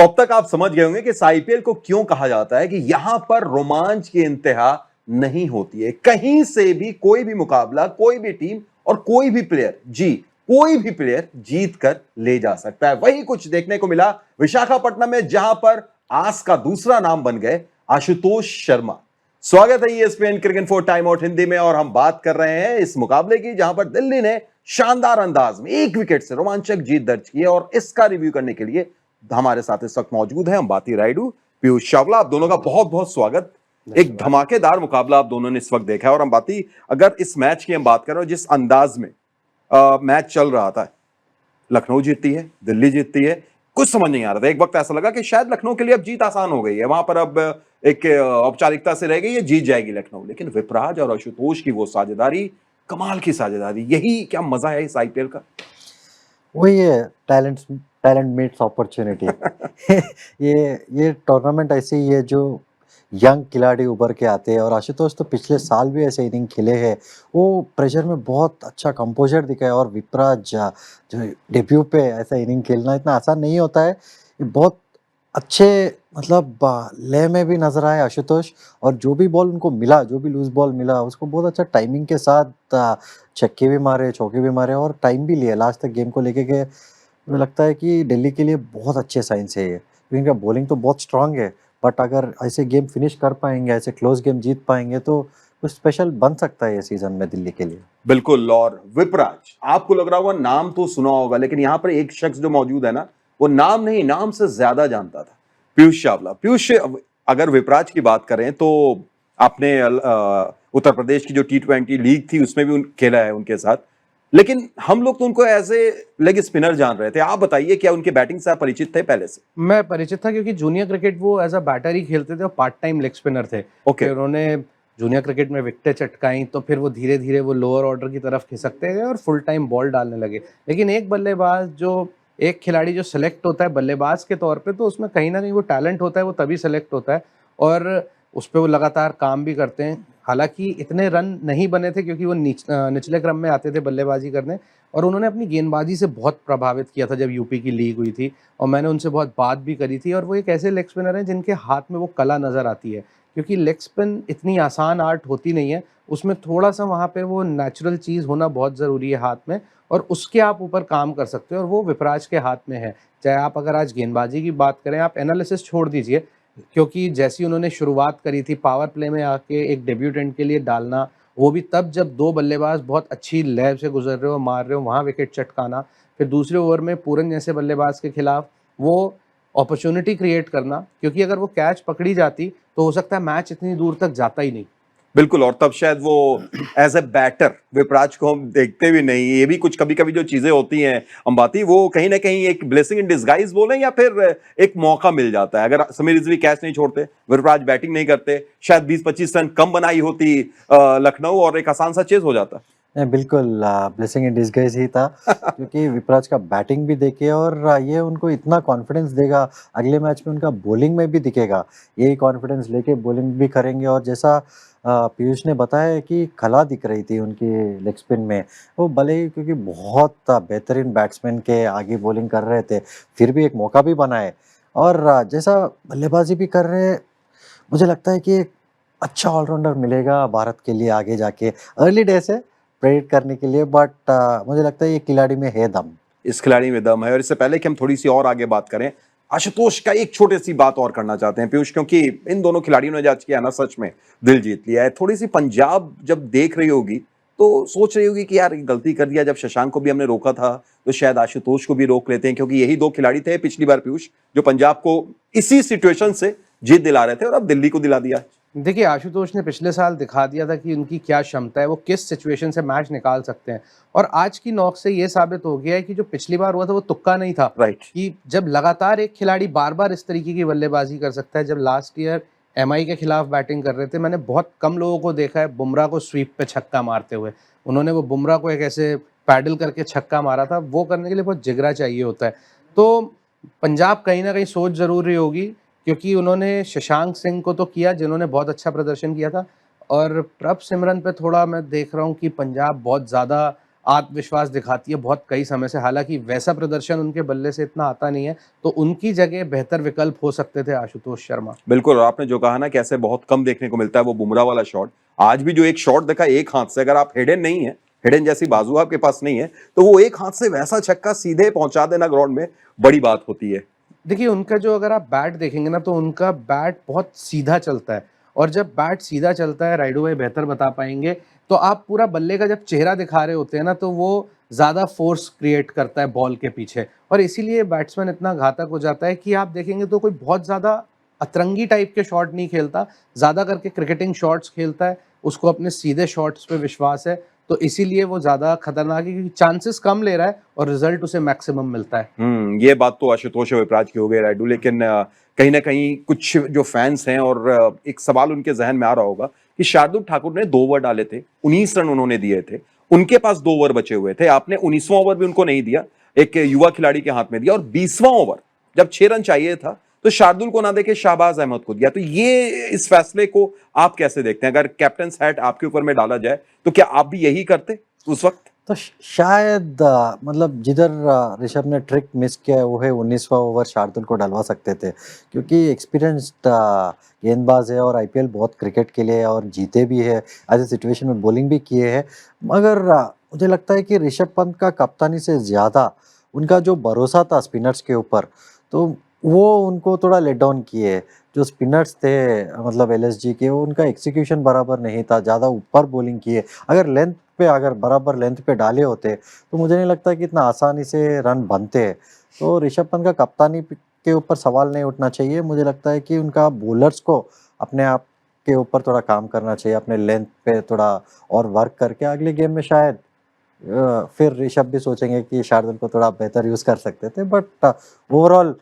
तो अब तक आप समझ गए होंगे कि इस आईपीएल को क्यों कहा जाता है कि यहां पर रोमांच की इंतहा नहीं होती है। कहीं से भी कोई भी मुकाबला, कोई भी टीम और कोई भी प्लेयर कोई भी प्लेयर जीत कर ले जा सकता है। वही कुछ देखने को मिला विशाखापट्टनम में, जहां पर आस का दूसरा नाम बन गए आशुतोष शर्मा। स्वागत है ESPN cricket info time out Hindi में, और हम बात कर रहे हैं इस मुकाबले की जहां पर दिल्ली ने शानदार अंदाज में 1 विकेट से रोमांचक जीत दर्ज की है। और इसका रिव्यू करने के लिए हमारे साथ इस वक्त मौजूद है अंबाती रायडू, पीयूष चावला। आप दोनों का बहुत बहुत स्वागत। एक धमाकेदार मुकाबला आप दोनों ने इस वक्त देखा है। और अंबाती, अगर इस मैच की हम बात करें और जिस अंदाज में मैच चल रहा था, लखनऊ जीतती है, दिल्ली जीतती है, कुछ समझ नहीं आ रहा था। एक वक्त ऐसा लगा कि शायद लखनऊ के लिए अब जीत आसान हो गई है, वहां पर अब एक औपचारिकता से रह गई है, जीत जाएगी लखनऊ। लेकिन विपराज और आशुतोष की वो साझेदारी, कमाल की साझेदारी, यही क्या मजा है इस आईपीएल का। वही है, टैलेंट मीट्स अपॉर्चुनिटी। ये टूर्नामेंट ऐसे ही है जो यंग खिलाड़ी उभर के आते हैं। और आशुतोष तो पिछले साल भी ऐसे इनिंग खेले हैं, वो प्रेशर में बहुत अच्छा कंपोजर दिखाया। और विपराज जो डेब्यू पे ऐसा इनिंग खेलना इतना आसान नहीं होता है। ये बहुत अच्छे मतलब लय में भी नजर आए आशुतोष। और जो भी बॉल उनको मिला, जो भी लूज बॉल मिला, उसको बहुत अच्छा टाइमिंग के साथ छक्के भी मारे, चौके भी मारे और टाइम भी लिया, लास्ट तक गेम को लेके गए। मुझे लगता है कि दिल्ली के लिए बहुत अच्छे साइंस है ये, क्योंकि इनका बॉलिंग तो बहुत स्ट्रांग है। बट अगर ऐसे गेम फिनिश कर पाएंगे, ऐसे क्लोज गेम जीत पाएंगे, तो कुछ स्पेशल बन सकता है ये सीजन में दिल्ली के लिए। बिल्कुल। और विपराज, आपको लग रहा होगा नाम तो सुना होगा, लेकिन यहां पर एक शख्स जो मौजूद है ना, वो नाम नहीं, नाम से ज्यादा जानता था, पीयूष चावला। पीयूष, अगर विपराज की बात करें तो आपने उत्तर प्रदेश की जो T20 लीग थी उसमें भी खेला है उनके साथ, लेकिन हम लोग तो उनको एज ए लेग स्पिनर जान रहे थे। आप बताइए, क्या उनके बैटिंग से आप परिचित थे पहले से? मैं परिचित था क्योंकि जूनियर क्रिकेट वो एज अ बैटर ही खेलते थे और पार्ट टाइम लेग स्पिनर थे। ओके। फिर उन्होंने जूनियर क्रिकेट में विकेटें चटकाई, तो फिर वो धीरे धीरे वो लोअर ऑर्डर की तरफ खिसकते गए और फुल टाइम बॉल डालने लगे। लेकिन एक खिलाड़ी जो सेलेक्ट होता है बल्लेबाज के तौर पे, तो उसमें कहीं ना कहीं वो टैलेंट होता है, वो तभी सेलेक्ट होता है। और उस पर वो लगातार काम भी करते हैं। हालांकि इतने रन नहीं बने थे क्योंकि वो निचले क्रम में आते थे बल्लेबाजी करने। और उन्होंने अपनी गेंदबाजी से बहुत प्रभावित किया था जब यूपी की लीग हुई थी, और मैंने उनसे बहुत बात भी करी थी। और वो एक ऐसे लेग स्पिनर हैं जिनके हाथ में वो कला नज़र आती है, क्योंकि लेग स्पिन इतनी आसान आर्ट होती नहीं है, उसमें थोड़ा सा वहाँ पे वो नेचुरल चीज़ होना बहुत ज़रूरी है हाथ में, और उसके आप ऊपर काम कर सकते हो, और वो विपराज के हाथ में है। चाहे आप अगर आज गेंदबाजी की बात करें, आप एनालिसिस छोड़ दीजिए, क्योंकि जैसी उन्होंने शुरुआत करी थी पावर प्ले में आके एक डेब्यूटेंट के लिए डालना, वो भी तब जब 2 बल्लेबाज बहुत अच्छी लय से गुजर रहे हो, मार रहे हो, वहाँ विकेट चटकाना। फिर दूसरे ओवर में पूरन जैसे बल्लेबाज के खिलाफ वो अपॉर्चुनिटी क्रिएट करना, क्योंकि अगर वो कैच पकड़ी जाती तो हो सकता है मैच इतनी दूर तक जाता ही नहीं। बिल्कुल। और तब शायद वो एज ए बैटर विपराज को हम देखते भी नहीं। ये भी कुछ कभी कभी जो चीजें होती हैं अंबाती, वो कहीं ना कहीं एक ब्लेसिंग इन डिस्गाइज बोलें या फिर एक मौका मिल जाता है। अगर समीर रिजवी कैच नहीं छोड़ते, विपराज बैटिंग नहीं करते, शायद 20-25 रन कम बनाई होती लखनऊ, और एक आसान सा चेज हो जाता। बिल्कुल ब्लेसिंग इन डिस्गाइज ही था। क्योंकि विपराज का बैटिंग भी देखिए, और ये उनको इतना कॉन्फिडेंस देगा, अगले मैच में उनका बॉलिंग में भी दिखेगा। यही कॉन्फिडेंस लेके बॉलिंग भी करेंगे। और जैसा पीयूष ने बताया कि कला दिख रही थी उनकी लेग स्पिन में, वो भले ही क्योंकि बहुत बेहतरीन बैट्समैन के आगे बॉलिंग कर रहे थे, फिर भी एक मौका भी बनाए। और जैसा बल्लेबाजी भी कर रहे, मुझे लगता है कि एक अच्छा ऑलराउंडर मिलेगा भारत के लिए आगे जाके। अर्ली डेज है प्रेडिक्ट करने के लिए, बट मुझे लगता है ये खिलाड़ी में है दम। इस खिलाड़ी में दम है। और इससे पहले कि हम थोड़ी सी और आगे बात करें, आशुतोष का एक छोटी सी बात और करना चाहते हैं पीयूष, क्योंकि इन दोनों खिलाड़ियों ने आज किया ना, सच में दिल जीत लिया है। थोड़ी सी पंजाब जब देख रही होगी तो सोच रही होगी कि यार गलती कर दिया, जब शशांक को भी हमने रोका था तो शायद आशुतोष को भी रोक लेते हैं, क्योंकि यही 2 खिलाड़ी थे पिछली बार पीयूष जो पंजाब को इसी सिचुएशन से जीत दिला रहे थे, और अब दिल्ली को दिला दिया। देखिए, आशुतोष ने पिछले साल दिखा दिया था कि उनकी क्या क्षमता है, वो किस सिचुएशन से मैच निकाल सकते हैं। और आज की नॉक से ये साबित हो गया है कि जो पिछली बार हुआ था वो तुक्का नहीं था। राइट। कि जब लगातार एक खिलाड़ी बार बार इस तरीके की बल्लेबाजी कर सकता है। जब लास्ट ईयर एमआई के खिलाफ बैटिंग कर रहे थे, मैंने बहुत कम लोगों को देखा है बुमराह को स्वीप पे छक्का मारते हुए। उन्होंने वो बुमराह को एक ऐसे पैडल करके छक्का मारा था। वो करने के लिए बहुत जिगरा चाहिए होता है। तो पंजाब कहीं ना कहीं सोच जरूर रही होगी, क्योंकि उन्होंने शशांक सिंह को तो किया जिन्होंने बहुत अच्छा प्रदर्शन किया था। और प्रभ सिमरन पे थोड़ा मैं देख रहा हूँ कि पंजाब बहुत ज़्यादा आत्मविश्वास दिखाती है बहुत कई समय से। हालांकि वैसा प्रदर्शन उनके बल्ले से इतना आता नहीं है, तो उनकी जगह बेहतर विकल्प हो सकते थे आशुतोष शर्मा। बिल्कुल, और आपने जो कहा ना कि ऐसे बहुत कम देखने को मिलता है वो बुमराह वाला शॉट। आज भी जो एक शॉट देखा एक हाथ से, अगर आप हिडन नहीं है, हिडन जैसी बाजू आपके पास नहीं है, तो वो एक हाथ से वैसा छक्का सीधे पहुंचा देना ग्राउंड में बड़ी बात होती है। देखिए उनका जो अगर आप बैट देखेंगे ना, तो उनका बैट बहुत सीधा चलता है, और जब बैट सीधा चलता है, राइडू भाई बेहतर बता पाएंगे, तो आप पूरा बल्ले का जब चेहरा दिखा रहे होते हैं ना, तो वो ज़्यादा फोर्स क्रिएट करता है बॉल के पीछे, और इसीलिए बैट्समैन इतना घातक हो जाता है कि आप देखेंगे तो कोई बहुत ज़्यादा अतरंगी टाइप के शॉट नहीं खेलता, ज़्यादा करके क्रिकेटिंग शॉट्स खेलता है, उसको अपने सीधे शॉट्स पे विश्वास है, तो इसीलिए वो ज़्यादा खतरनाक है, क्योंकि चांसेस कम ले रहा है और रिजल्ट उसे मैक्सिमम मिलता है। ये बात तो आशुतोष विपराज की हो गई राइडू, लेकिन कहीं ना कहीं कुछ जो फैंस हैं और एक सवाल उनके जहन में आ रहा होगा कि शार्दुल ठाकुर ने 2 ओवर डाले थे, 19 रन उन्होंने दिए थे, उनके पास 2 ओवर बचे हुए थे, आपने 19वां ओवर भी उनको नहीं दिया, एक युवा खिलाड़ी के हाथ में दिया, और 20वां ओवर जब 6 रन चाहिए था तो शार्दुल को ना देके शाहबाज अहमद को दिया। तो ये इस फैसले को आप कैसे देखते हैं? अगर कैप्टन हैट आपके ऊपर में डाला जाए तो क्या आप भी यही करते उस वक्त? तो शायद मतलब जिधर ऋषभ ने ट्रिक मिस किया है वो है 19वां ओवर शार्दुल को डलवा सकते थे, क्योंकि एक्सपीरियंस्ड गेंदबाज है और आईपीएल बहुत क्रिकेट के लिए और जीते भी है, ऐसे सिचुएशन में बॉलिंग भी किए हैं। मगर मुझे लगता है कि ऋषभ पंत का कप्तानी से ज़्यादा उनका जो भरोसा था स्पिनर्स के ऊपर, तो वो उनको थोड़ा लेट डाउन किए। जो स्पिनर्स थे मतलब एलएसजी के, वो उनका एग्जीक्यूशन बराबर नहीं था, ज़्यादा ऊपर बॉलिंग किए। अगर बराबर लेंथ पे डाले होते तो मुझे नहीं लगता कि इतना आसानी से रन बनते। तो ऋषभ पंत का कप्तानी के ऊपर सवाल नहीं उठना चाहिए। मुझे लगता है कि उनका बॉलर्स को अपने आप के ऊपर थोड़ा काम करना चाहिए, अपने लेंथ पे थोड़ा और वर्क करके अगले गेम में शायद फिर ऋषभ भी सोचेंगे कि शार्दुल को थोड़ा बेहतर यूज़ कर सकते थे। बट ओवरऑल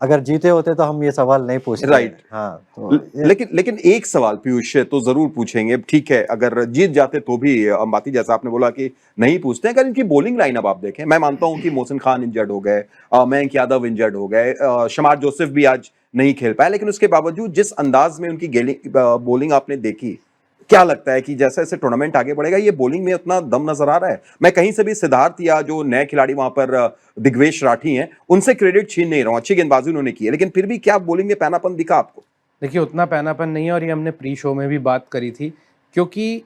अगर जीते होते तो हम ये सवाल नहीं पूछते। राइट। हाँ, तो लेकिन लेकिन एक सवाल पीयूष तो जरूर पूछेंगे, ठीक है, अगर जीत जाते तो भी अंबाती, जैसा आपने बोला कि नहीं पूछते, अगर इनकी बॉलिंग लाइनअप आप देखें, मैं मानता हूं कि मोहसिन खान इंजर्ड हो गए, मयंक यादव इंजर्ड हो गए, शमार जोसेफ भी आज नहीं खेल पाए, लेकिन उसके बावजूद जिस अंदाज में उनकी बॉलिंग आपने देखी, क्या लगता है कि जैसे जैसे टूर्नामेंट आगे बढ़ेगा ये बॉलिंग में उतना दम नजर आ रहा है? मैं कहीं से भी सिद्धार्थ या जो नए खिलाड़ी वहां पर दिग्वेश राठी हैं उनसे क्रेडिट छीन नहीं रहा हूं, अच्छी गेंदबाजी उन्होंने की है, लेकिन फिर भी क्या बॉलिंग में पैनापन दिखा आपको? देखिए उतना पैनापन नहीं है, और ये हमने प्री शो में भी बात करी थी, क्योंकि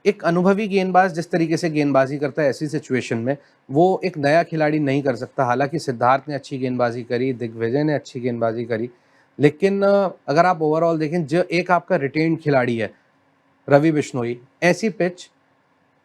एक अनुभवी गेंदबाज जिस तरीके से गेंदबाजी करता है ऐसी सिचुएशन में, वो एक नया खिलाड़ी नहीं कर सकता। हालांकि सिद्धार्थ ने अच्छी गेंदबाजी करी, दिग्विजय ने अच्छी गेंदबाजी करी, लेकिन अगर आप ओवरऑल देखें, जो एक आपका रिटेन्ड खिलाड़ी है रवि बिश्नोई, ऐसी पिच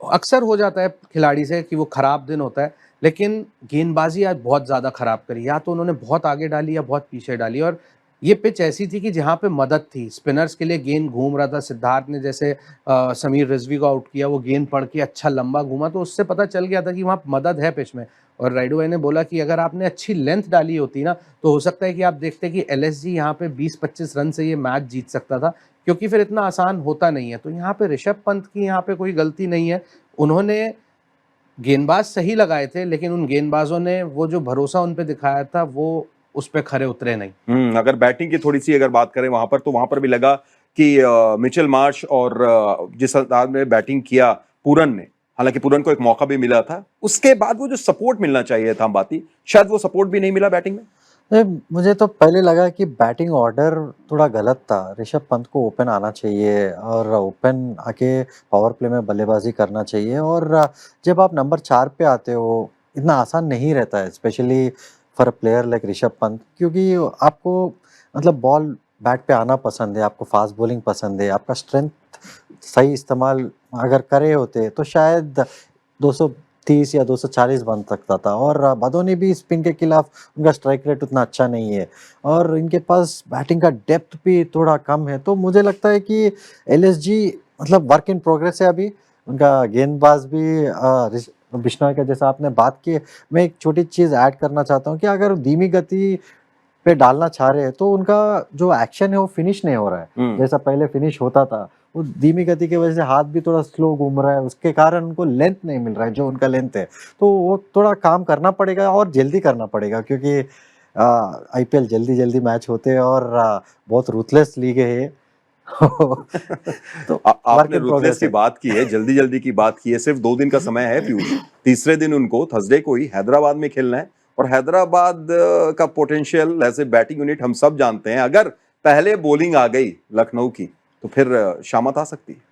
अक्सर हो जाता है खिलाड़ी से कि वो खराब दिन होता है, लेकिन गेंदबाजी आज बहुत ज़्यादा खराब करी, या तो उन्होंने बहुत आगे डाली या बहुत पीछे डाली, और ये पिच ऐसी थी कि जहाँ पे मदद थी स्पिनर्स के लिए, गेंद घूम रहा था, सिद्धार्थ ने जैसे समीर रिजवी को आउट किया, वो गेंद पड़ के अच्छा लंबा घूमा, तो उससे पता चल गया था कि वहाँ मदद है पिच में। और राइडू भाई ने बोला कि अगर आपने अच्छी लेंथ डाली होती ना, तो हो सकता है कि आप देखते कि एलएसजी यहाँ पे 20-25 रन से ये मैच जीत सकता था, क्योंकि फिर इतना आसान होता नहीं है। तो यहाँ पे ऋषभ पंत की यहाँ पे कोई गलती नहीं है, उन्होंने गेंदबाज सही लगाए थे, लेकिन उन गेंदबाजों ने वो जो भरोसा उन पे दिखाया था वो उस पे खरे उतरे नहीं। अगर बैटिंग की थोड़ी सी अगर बात करें वहां पर, तो वहां पर भी लगा कि मिचेल मार्श और जिस अंदाज में बैटिंग किया पूरन ने, हालांकि पूरन को एक मौका भी मिला था, उसके बाद वो जो सपोर्ट मिलना चाहिए था अंबाती, शायद वो सपोर्ट भी नहीं मिला बैटिंग में। मुझे तो पहले लगा कि बैटिंग ऑर्डर थोड़ा गलत था। ऋषभ पंत को ओपन आना चाहिए और ओपन आके पावर प्ले में बल्लेबाजी करना चाहिए। और जब आप नंबर 4 पे आते हो, इतना आसान नहीं रहता है, specially for a player like Rishabh Pant, क्योंकि आपको मतलब बॉल बैट पे आना पसंद है, आपको फास्ट बॉलिंग पसंद है, आपका स्ट्रेंथ सही इस्तेमाल अगर करे होते तो शायद 230 या 240 बन सकता था। और बादोनी भी स्पिन के खिलाफ, उनका स्ट्राइक रेट उतना अच्छा नहीं है और इनके पास बैटिंग का डेप्थ भी थोड़ा कम है। तो मुझे लगता है कि एलएसजी मतलब वर्क इन प्रोग्रेस है अभी। उनका गेंदबाज भी बिश्नोई का जैसा आपने बात की। मैं एक छोटी चीज़ ऐड करना चाहता हूँ कि अगर धीमी गति पे डालना चाह रहे हैं तो उनका जो एक्शन है वो फिनिश नहीं हो रहा है जैसा पहले फिनिश होता था। वो धीमी गति की वजह से हाथ भी थोड़ा स्लो घूम रहा है, उसके कारण उनको लेंथ नहीं मिल रहा है जो उनका लेंथ है। तो वो थोड़ा काम करना पड़ेगा और जल्दी करना पड़ेगा, क्योंकि आईपीएल जल्दी जल्दी मैच होते हैं और बहुत रूथलेस लीग है ये। तो आपने in रुथलेस progress की है। बात की है, जल्दी जल्दी की बात की है, सिर्फ 2 दिन का समय है पीयूष। तीसरे दिन उनको थर्सडे को ही हैदराबाद में खेलना है और हैदराबाद का potential as a batting unit हम सब जानते हैं। अगर पहले बॉलिंग आ गई लखनऊ की तो फिर शामत आ सकती है।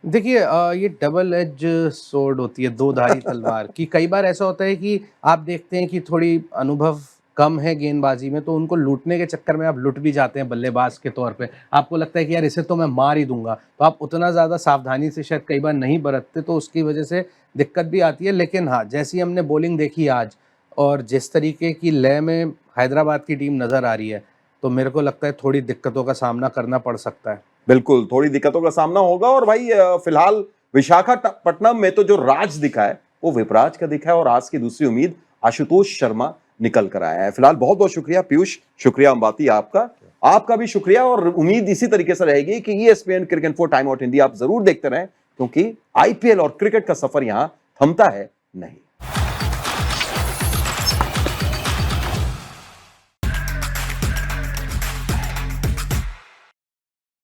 देखिए ये डबल एज सोर्ड होती है, दो धारी तलवार कि कई बार ऐसा होता है कि आप देखते हैं कि थोड़ी अनुभव कम है गेंदबाजी में, तो उनको लूटने के चक्कर में आप लुट भी जाते हैं बल्लेबाज के तौर पे। आपको लगता है कि यार इसे तो मैं मार ही दूंगा, तो आप उतना ज़्यादा सावधानी से शायद कई बार नहीं बरतते, तो उसकी वजह से दिक्कत भी आती है। लेकिन हाँ, जैसी हमने बॉलिंग देखी आज और जिस तरीके की लय में हैदराबाद की टीम नज़र आ रही है, तो मेरे को लगता है थोड़ी दिक्कतों का सामना करना पड़ सकता है। बिल्कुल, थोड़ी दिक्कतों का सामना होगा और भाई फिलहाल विशाखापट्टनम में तो जो राज दिखा है वो विपराज का दिखा है और आज की दूसरी उम्मीद आशुतोष शर्मा निकल कर आया है। फिलहाल बहुत बहुत शुक्रिया पीयूष, शुक्रिया अंबाती आपका, आपका भी शुक्रिया और उम्मीद इसी तरीके से रहेगी कि ESPN cricket info time out Hindi आप जरूर देखते रहें क्योंकि IPL और क्रिकेट का सफर यहां थमता है नहीं।